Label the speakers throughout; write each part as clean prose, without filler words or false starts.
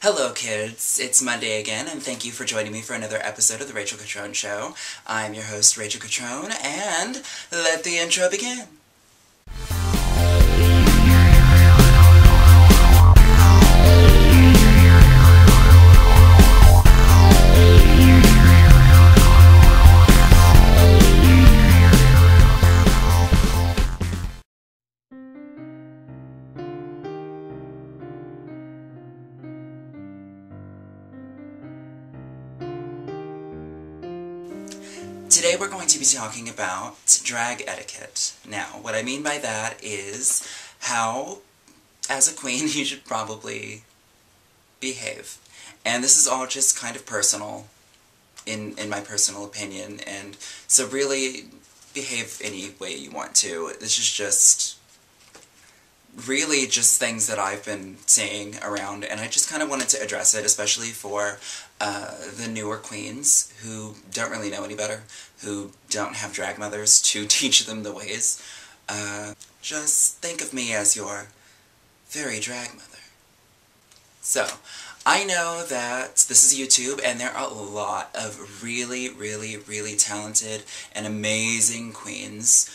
Speaker 1: Hello kids, it's Monday again, and thank you for joining me for another episode of The Rachel Catrone Show. I'm your host, Rachel Catrone, and let the intro begin. Today we're going to be talking about drag etiquette. Now, what I mean by that is how, as a queen, you should probably behave. And this is all just kind of personal, in my personal opinion, and so really behave any way you want to. This is just really just things that I've been seeing around, and I just kind of wanted to address it, especially for the newer queens who don't really know any better, who don't have drag mothers to teach them the ways. Just think of me as your fairy drag mother. So, I know that this is YouTube, and there are a lot of really, really, really talented and amazing queens.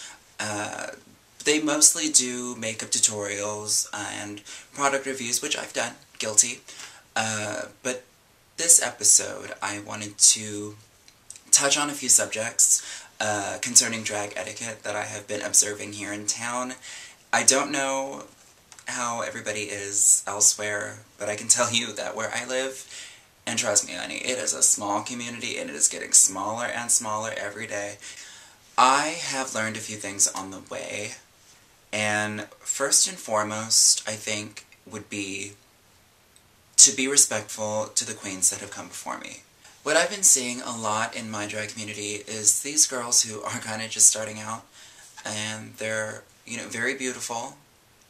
Speaker 1: They mostly do makeup tutorials and product reviews, which I've done, guilty. But this episode, I wanted to touch on a few subjects concerning drag etiquette that I have been observing here in town. I don't know how everybody is elsewhere, but I can tell you that where I live, and trust me honey, it is a small community and it is getting smaller and smaller every day. I have learned a few things on the way. And first and foremost, I think, would be to be respectful to the queens that have come before me. What I've been seeing a lot in my drag community is these girls who are kind of just starting out, and they're, very beautiful.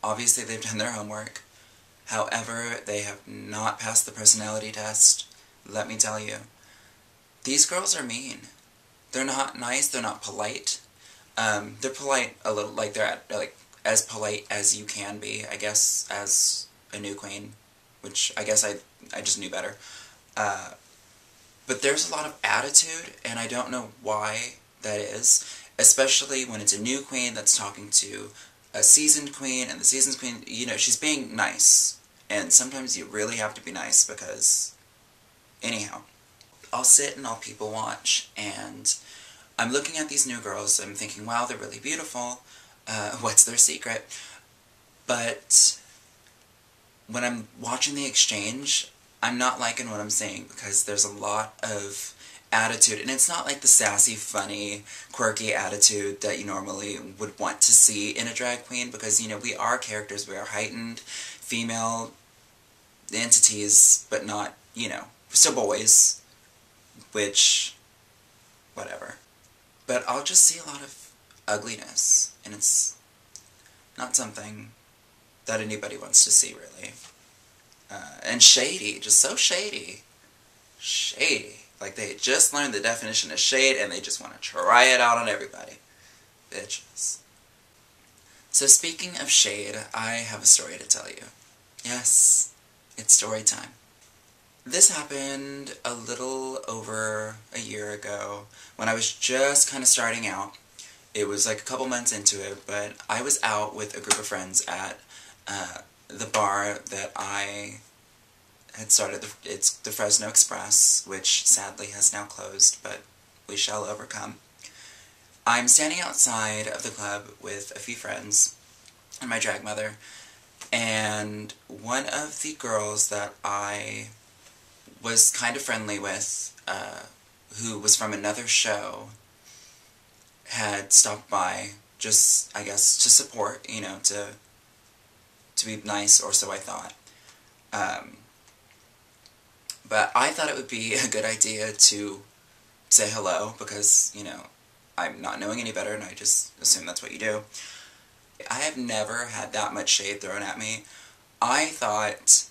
Speaker 1: Obviously, they've done their homework. However, they have not passed the personality test. Let me tell you. These girls are mean. They're not nice, they're not polite. They're polite a little, as polite as you can be, I guess, as a new queen, which I guess I just knew better. But there's a lot of attitude, and I don't know why that is, especially when it's a new queen that's talking to a seasoned queen, and the seasoned queen, she's being nice, and sometimes you really have to be nice because, anyhow, I'll sit and I'll people watch, and I'm looking at these new girls, I'm thinking, wow, they're really beautiful. What's their secret? But when I'm watching the exchange, I'm not liking what I'm seeing because there's a lot of attitude, and it's not like the sassy, funny, quirky attitude that you normally would want to see in a drag queen because, we are characters, we are heightened female entities, but not, we're still boys, which, whatever. But I'll just see a lot of ugliness, and it's not something that anybody wants to see, really. And shady, just so shady. Shady. Like they just learned the definition of shade, and they just want to try it out on everybody. Bitches. So speaking of shade, I have a story to tell you. Yes, it's story time. This happened a little over a year ago when I was just kind of starting out. It was like a couple months into it, but I was out with a group of friends at the bar that I had started. It's the Fresno Express, which sadly has now closed, but we shall overcome. I'm standing outside of the club with a few friends and my drag mother, and one of the girls that I was kind of friendly with, who was from another show, had stopped by, just, I guess, to support, to be nice, or so I thought. But I thought it would be a good idea to say hello, because, I'm not knowing any better, and I just assume that's what you do. I have never had that much shade thrown at me. I thought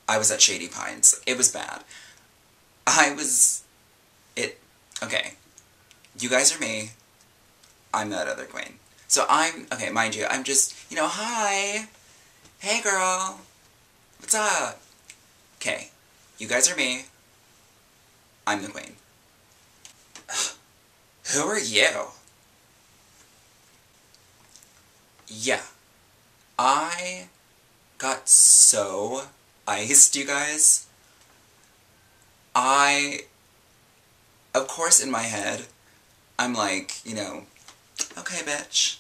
Speaker 1: I was at Shady Pines. It was bad. Okay, you guys are me, I'm that other queen. So okay, mind you, I'm just, hi, hey girl, what's up? Okay, You guys are me. I'm the queen. Who are you? Yeah. I got so iced, you guys. Of course, in my head, I'm like, okay, bitch.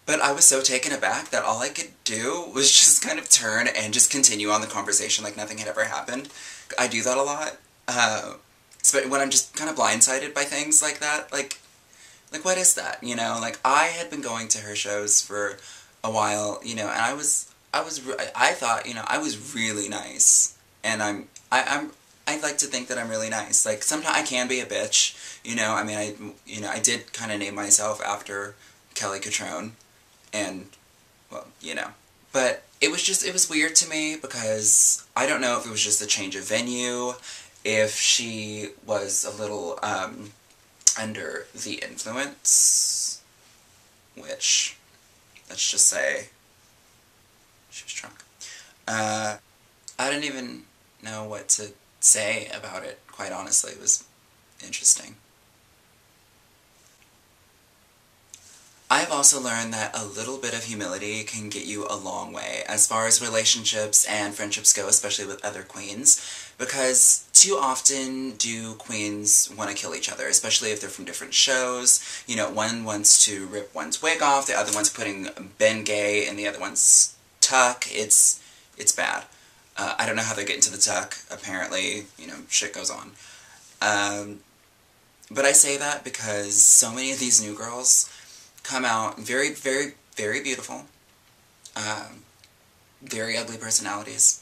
Speaker 1: But I was so taken aback that all I could do was just kind of turn and just continue on the conversation like nothing had ever happened. I do that a lot. But when I'm just kind of blindsided by things like that, like what is that? Like I had been going to her shows for a while, and I thought, I was really nice, and I like to think that I'm really nice. Like sometimes I can be a bitch, I mean, I did kind of name myself after Kelly Catrone, and well, but it was weird to me because I don't know if it was just a change of venue, if she was a little under the influence, which, let's just say, she was drunk. I didn't even know what to say about it, quite honestly. It was interesting. I've also learned that a little bit of humility can get you a long way as far as relationships and friendships go, especially with other queens, because too often do queens want to kill each other, especially if they're from different shows. One wants to rip one's wig off, the other one's putting Ben Gay, and the other one's tuck. It's bad. I don't know how they get into the tuck. Apparently, shit goes on. But I say that because so many of these new girls come out very, very, very beautiful, very ugly personalities.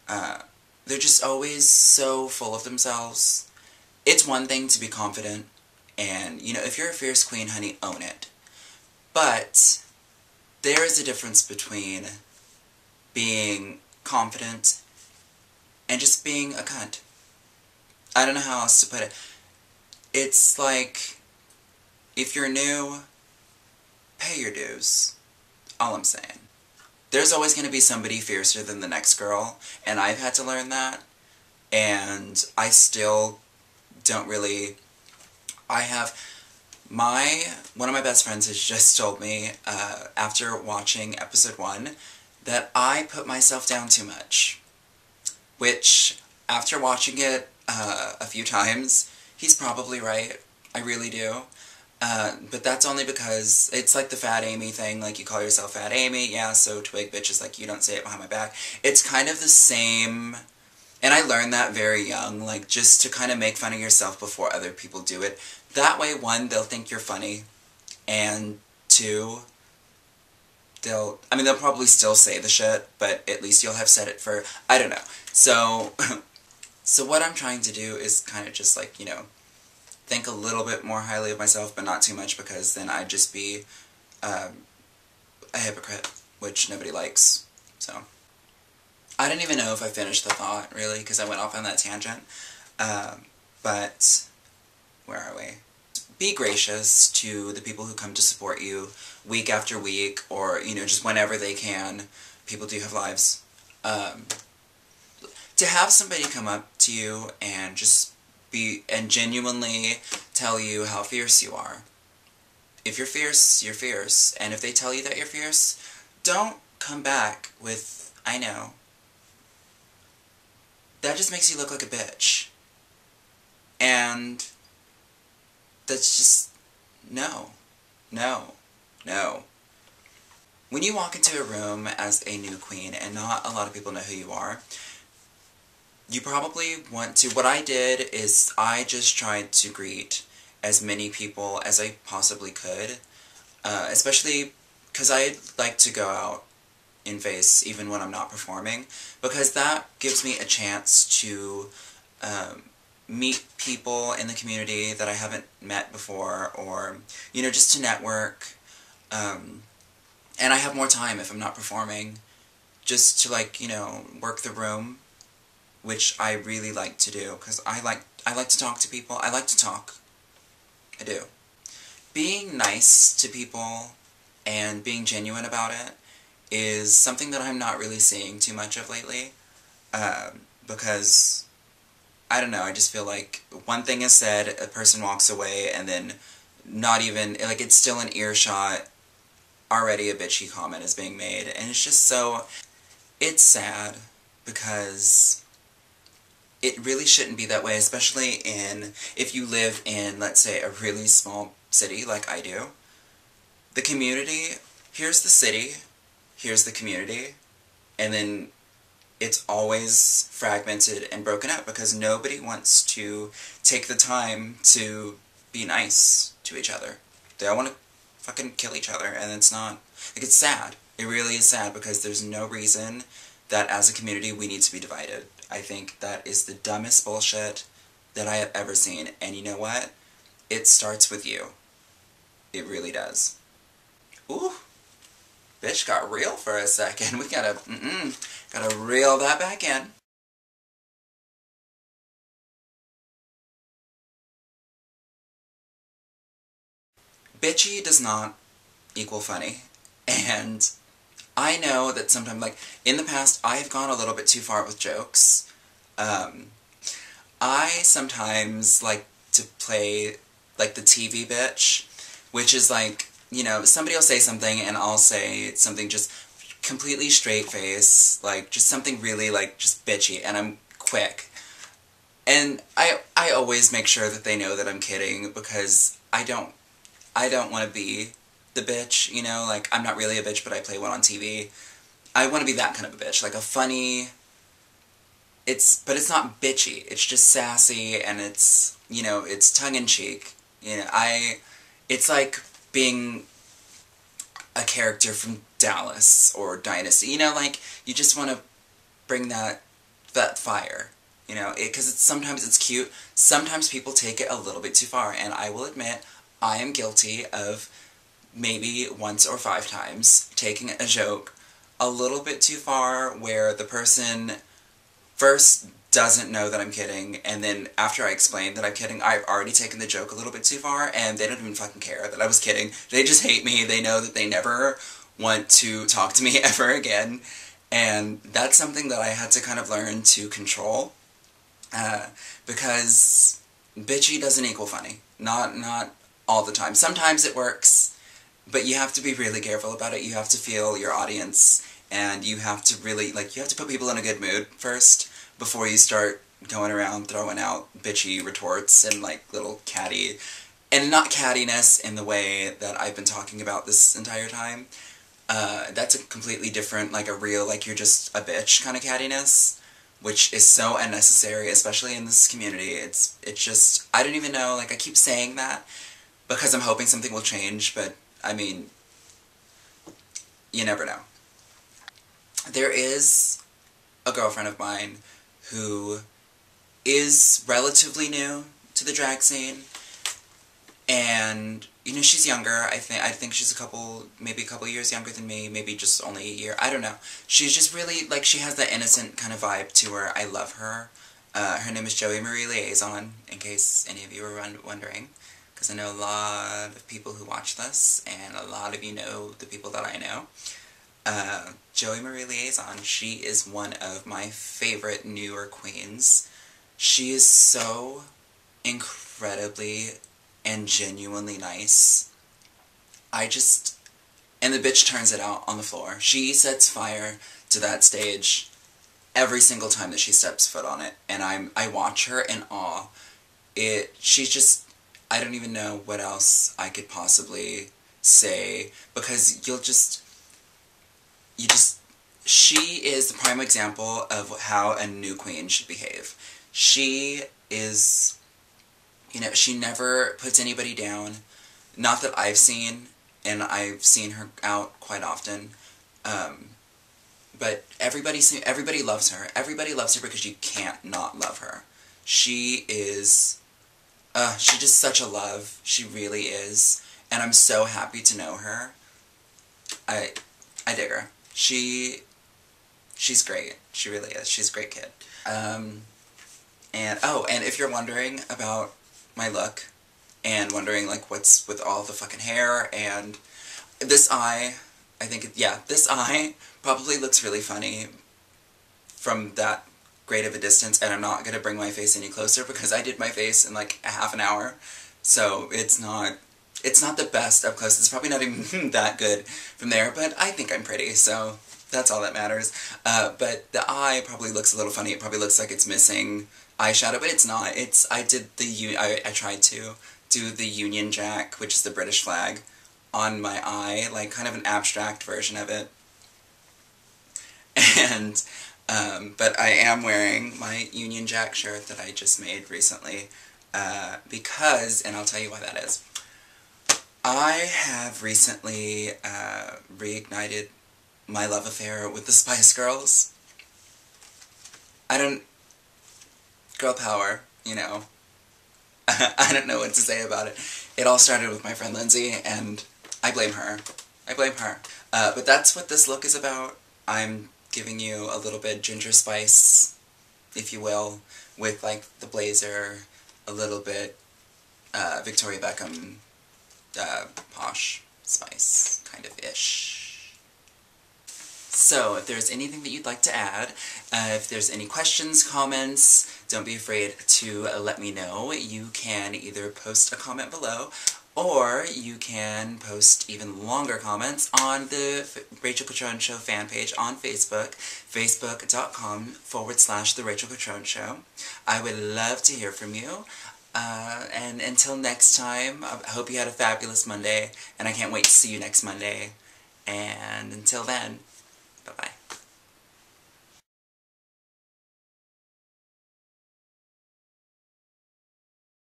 Speaker 1: They're just always so full of themselves. It's one thing to be confident, and, if you're a fierce queen, honey, own it. But there is a difference between being confident and just being a cunt. I don't know how else to put it. It's like, if you're new, pay your dues. All I'm saying. There's always going to be somebody fiercer than the next girl, and I've had to learn that, and I still don't really... One of my best friends has just told me, after watching episode 1, that I put myself down too much. Which, after watching it a few times, he's probably right. I really do. But that's only because it's like the Fat Amy thing, like you call yourself Fat Amy, yeah, so twig bitches, like you don't say it behind my back. It's kind of the same, and I learned that very young, like just to kind of make fun of yourself before other people do it. That way, 1, they'll think you're funny, and 2, they'll probably still say the shit, but at least you'll have said it for, I don't know. So, so what I'm trying to do is kind of just like, think a little bit more highly of myself, but not too much, because then I'd just be a hypocrite, which nobody likes. So, I didn't even know if I finished the thought, really, because I went off on that tangent. But, where are we? Be gracious to the people who come to support you week after week, or, just whenever they can. People do have lives. To have somebody come up to you and just and genuinely tell you how fierce you are. If you're fierce, you're fierce. And if they tell you that you're fierce, don't come back with, I know. That just makes you look like a bitch. And that's just, no. No. No. When you walk into a room as a new queen and not a lot of people know who you are, you probably want to... What I did is I just tried to greet as many people as I possibly could, especially because I like to go out in face even when I'm not performing, because that gives me a chance to meet people in the community that I haven't met before, or, just to network, and I have more time if I'm not performing, just to, work the room, which I really like to do, because I like to talk to people. I like to talk. I do. Being nice to people and being genuine about it is something that I'm not really seeing too much of lately, because, I don't know, I just feel like one thing is said, a person walks away, and then not even, like, it's still an earshot, already a bitchy comment is being made, and it's just so, it's sad, because it really shouldn't be that way, especially if you live in, let's say, a really small city like I do. The community, here's the city, here's the community, and then it's always fragmented and broken up because nobody wants to take the time to be nice to each other. They all want to fucking kill each other, and it's not, like, it's sad. It really is sad because there's no reason that as a community we need to be divided. I think that is the dumbest bullshit that I have ever seen, and you know what? It starts with you. It really does. Ooh, bitch got real for a second. We gotta reel that back in. Bitchy does not equal funny, and I know that sometimes, like, in the past, I've gone a little bit too far with jokes. I sometimes like to play, like, the TV bitch, which is like, you know, somebody will say something and I'll say something just completely straight face, like, just something really, like, just bitchy, and I'm quick. And I always make sure that they know that I'm kidding, because I don't want to be the bitch, you know, like, I'm not really a bitch, but I play one on TV. I want to be that kind of a bitch, like a funny, but it's not bitchy, it's just sassy, and it's, you know, it's tongue-in-cheek, you know, it's like being a character from Dallas or Dynasty, you know, like, you just want to bring that fire, you know, because sometimes it's cute, sometimes people take it a little bit too far, and I will admit, I am guilty of maybe once or 5 times taking a joke a little bit too far, where the person first doesn't know that I'm kidding, and then after I explain that I'm kidding, I've already taken the joke a little bit too far, and they don't even fucking care that I was kidding. They just hate me. They know that they never want to talk to me ever again, and that's something that I had to kind of learn to control, because bitchy doesn't equal funny. Not all the time. Sometimes it works, but you have to be really careful about it. You have to feel your audience, and you have to really, like, you have to put people in a good mood first before you start going around throwing out bitchy retorts and, like, little catty, and not cattiness in the way that I've been talking about this entire time. That's a completely different, like, a real, like, you're just a bitch kind of cattiness, which is so unnecessary, especially in this community. It's just, I don't even know, like, I keep saying that because I'm hoping something will change, but, I mean, you never know. There is a girlfriend of mine who is relatively new to the drag scene, and, you know, she's younger. I think she's maybe a couple years younger than me, maybe just only a year, I don't know. She's just really, like, she has that innocent kind of vibe to her. I love her. Her name is Joey Marie Liaison, in case any of you are wondering, because I know a lot of people who watch this, and a lot of you know the people that I know. Joey Marie Liaison, she is one of my favorite newer queens. She is so incredibly and genuinely nice. And the bitch turns it out on the floor. She sets fire to that stage every single time that she steps foot on it, and I watch her in awe. She's just, I don't even know what else I could possibly say, because she is the prime example of how a new queen should behave. She is, you know, she never puts anybody down. Not that I've seen, and I've seen her out quite often. But everybody loves her. Everybody loves her because you can't not love her. She is, she's just such a love. She really is. And I'm so happy to know her. I dig her. She's great. She really is. She's a great kid. And if you're wondering about my look, and wondering, like, what's with all the fucking hair, and this eye, this eye probably looks really funny from that great of a distance, and I'm not going to bring my face any closer because I did my face in like a half an hour, so it's not the best up close. It's probably not even that good from there, but I think I'm pretty, so that's all that matters. But the eye probably looks a little funny. It probably looks like it's missing eyeshadow, but it's not. I tried to do the Union Jack, which is the British flag, on my eye, like kind of an abstract version of it. And, but I am wearing my Union Jack shirt that I just made recently, because, and I'll tell you why that is. I have recently reignited my love affair with the Spice Girls. Girl power, you know. I don't know what to say about it. It all started with my friend Lindsay, and I blame her. I blame her. But that's what this look is about. I'm giving you a little bit ginger spice, if you will, with like the blazer, a little bit Victoria Beckham posh spice, kind of ish. So, if there's anything that you'd like to add, if there's any questions, comments, don't be afraid to let me know. You can either post a comment below, or you can post even longer comments on the Rachel Catrone Show fan page on Facebook, facebook.com/The Rachel Catrone Show. I would love to hear from you. And until next time, I hope you had a fabulous Monday, and I can't wait to see you next Monday. And until then, bye-bye.